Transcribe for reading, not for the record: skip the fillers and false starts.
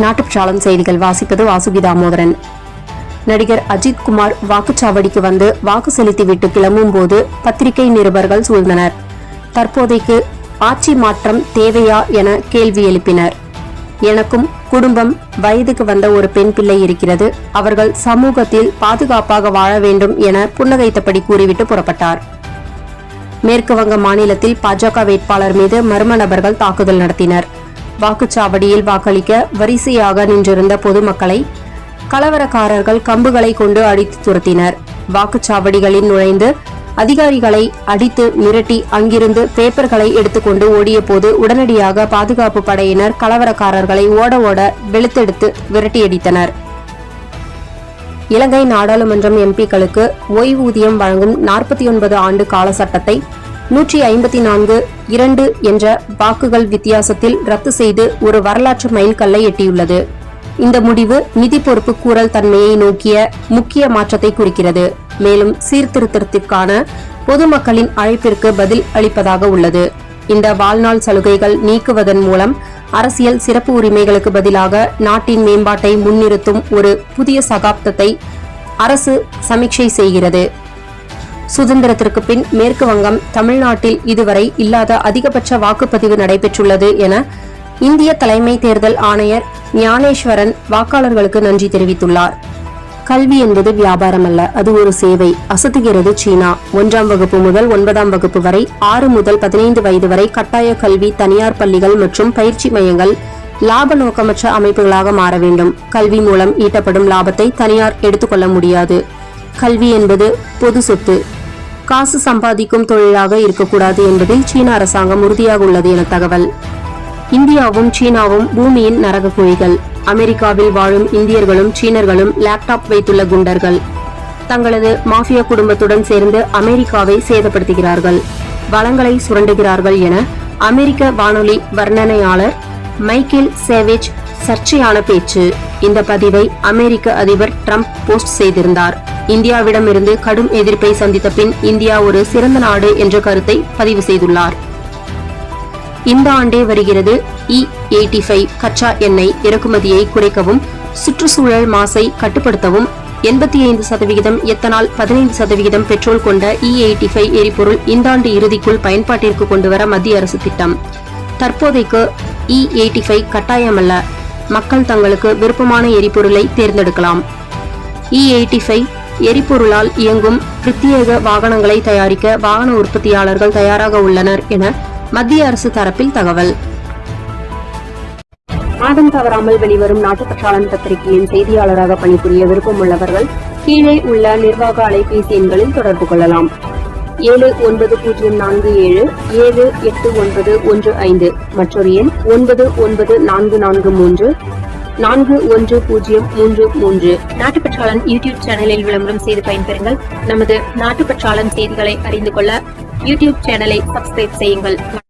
நாட்டுப்பற்றாளன் செய்திகள் வாசிப்பது வாசுகி தாமோதரன். நடிகர் அஜித் குமார் வாக்குச்சாவடிக்கு வந்து வாக்கு செலுத்திவிட்டு கிளம்பும் போது பத்திரிகை நிருபர்கள் சூழ்ந்தனர். தற்போதைக்கு ஆட்சி மாற்றம் தேவையா என கேள்வி எழுப்பினர். எனக்கும் குடும்பம், வயதுக்கு வந்த ஒரு பெண் பிள்ளை இருக்கிறது. அவர்கள் சமூகத்தில் பாதுகாப்பாக வாழ வேண்டும் என புன்னகைத்தபடி கூறிவிட்டு புறப்பட்டார். மேற்கு வங்க மாநிலத்தில் பாஜக வேட்பாளர் மீது மர்ம நபர்கள் தாக்குதல் நடத்தினர். வாக்குச்சாவடியில் வாக்களிக்க வரிசையாக நின்றிருந்த பொதுமக்களை கலவரக்காரர்கள் கம்புகளை கொண்டு அடித்து துரத்தினர். வாக்குச்சாவடிகளில் நுழைந்து அதிகாரிகளை அடித்து மிரட்டி அங்கிருந்து பேப்பர்களை எடுத்துக்கொண்டு ஓடிய போது உடனடியாக பாதுகாப்பு படையினர் கலவரக்காரர்களை ஓட ஓட வெளுத்தெடுத்து விரட்டியடித்தனர். இலங்கை நாடாளுமன்றம் எம்பிக்களுக்கு ஓய்வூதியம் வழங்கும் 49 ஆண்டு கால சட்டத்தை 154-2 என்ற வாக்குகள் வித்தியாசத்தில் ரத்து செய்து ஒரு வரலாற்று மைல்கல்லை எட்டியுள்ளது. இந்த முடிவு நிதி பொறுப்பு கூறல் தன்மையை நோக்கிய முக்கிய மாற்றத்தை குறிக்கிறது. மேலும் சீர்திருத்தத்திற்கான பொதுமக்களின் அழைப்பிற்கு பதில் அளிப்பதாக உள்ளது. இந்த வாழ்நாள் சலுகைகள் நீக்குவதன் மூலம் அரசியல் சிறப்பு உரிமைகளுக்கு பதிலாக நாட்டின் மேம்பாட்டை முன்னிறுத்தும் ஒரு புதிய சகாப்தத்தை அரசு சமீட்சை செய்கிறது. சுதந்திரத்திற்கு பின் மேற்கு வங்கம் தமிழ்நாட்டில் இதுவரை இல்லாத அதிகபட்ச வாக்குப்பதிவு நடைபெற்றுள்ளது என இந்திய தலைமை தேர்தல் ஆணையர் ஞானேஸ்வரன் வாக்காளர்களுக்கு நன்றி தெரிவித்துள்ளார். கல்வி என்பது வியாபாரம் அல்ல, அது ஒரு சேவை. அசத்துகிறது சீனா. 1ஆம் வகுப்பு முதல் 9ஆம் வகுப்பு வரை 6 முதல் 15 வயது வரை கட்டாய கல்வி தனியார் பள்ளிகள் மற்றும் பயிற்சி மையங்கள் லாப நோக்கமற்ற அமைப்புகளாக மாற வேண்டும். கல்வி மூலம் ஈட்டப்படும் லாபத்தை தனியார் எடுத்துக்கொள்ள முடியாது. கல்வி என்பது பொது சொத்து. காசு சம்பாதிக்கும் தொழிலாக இருக்கக்கூடாது என்பதில் சீன அரசாங்கம் உறுதியாக உள்ளது என தகவல். இந்தியாவும் சீனாவும் பூமியின் நரக குழிகள். அமெரிக்காவில் வாழும் இந்தியர்களும் சீனர்களும் லேப்டாப் வைத்துள்ள குண்டர்கள். தங்களது மாஃபியா குடும்பத்துடன் சேர்ந்து அமெரிக்காவை சேதப்படுத்துகிறார்கள், வளங்களை சுரண்டுகிறார்கள் என அமெரிக்க வானொலி வர்ணனையாளர் மைக்கேல் சேவேஜ் சர்ச்சையான பேச்சு. இந்த பதிவை அமெரிக்க அதிபர் ட்ரம்ப் போஸ்ட் செய்திருந்தார். இந்தியாவிடமிருந்து கடும் எதிர்ப்பை சந்தித்த பின் இந்தியா ஒரு சிறந்த நாடு என்ற கருத்தை பதிவு செய்துள்ளார். இந்த ஆண்டே வருகிறது E85 கச்சா எண்ணெய் இறக்குமதியை குறைக்கவும் சுற்றுச்சூழல் மாசை கட்டுப்படுத்தவும் 85% எத்தனால் 15% பெட்ரோல் கொண்ட E85 எரிபொருள் இந்த ஆண்டு இறுதிக்குள் பயன்பாட்டிற்கு கொண்டுவர மத்திய அரசு திட்டம். தற்போதைக்கு E85 கட்டாயமல்ல, மக்கள் தங்களுக்கு விருப்பமான எரிபொருளை தேர்ந்தெடுக்கலாம். E85 எரிபொருளால் இயங்கும் பிரத்யேக வாகனங்களை தயாரிக்க வாகன உற்பத்தியாளர்கள் தயாராக உள்ளனர் என மத்திய அரசு தரப்பில் தகவல். மாதம் தவறாமல் வெளிவரும் நாட்டுப்பற்றாளன் பத்திரிகையின் செய்தியாளராக பணிபுரிய விருப்பம் உள்ளவர்கள் கீழே உள்ள நிர்வாக அலைபேசி எண்களில் தொடர்பு கொள்ளலாம். 7947789115 மற்றொரு எண் 9944341033. நாட்டுப்பற்றாளன் யூடியூப் சேனலில் விளம்பரம் செய்து பயன்பெறுங்கள். நமது நாட்டுப்பற்றாளன் செய்திகளை அறிந்து கொள்ள யூடியூப் சேனலை சப்ஸ்கிரைப் செய்யுங்கள்.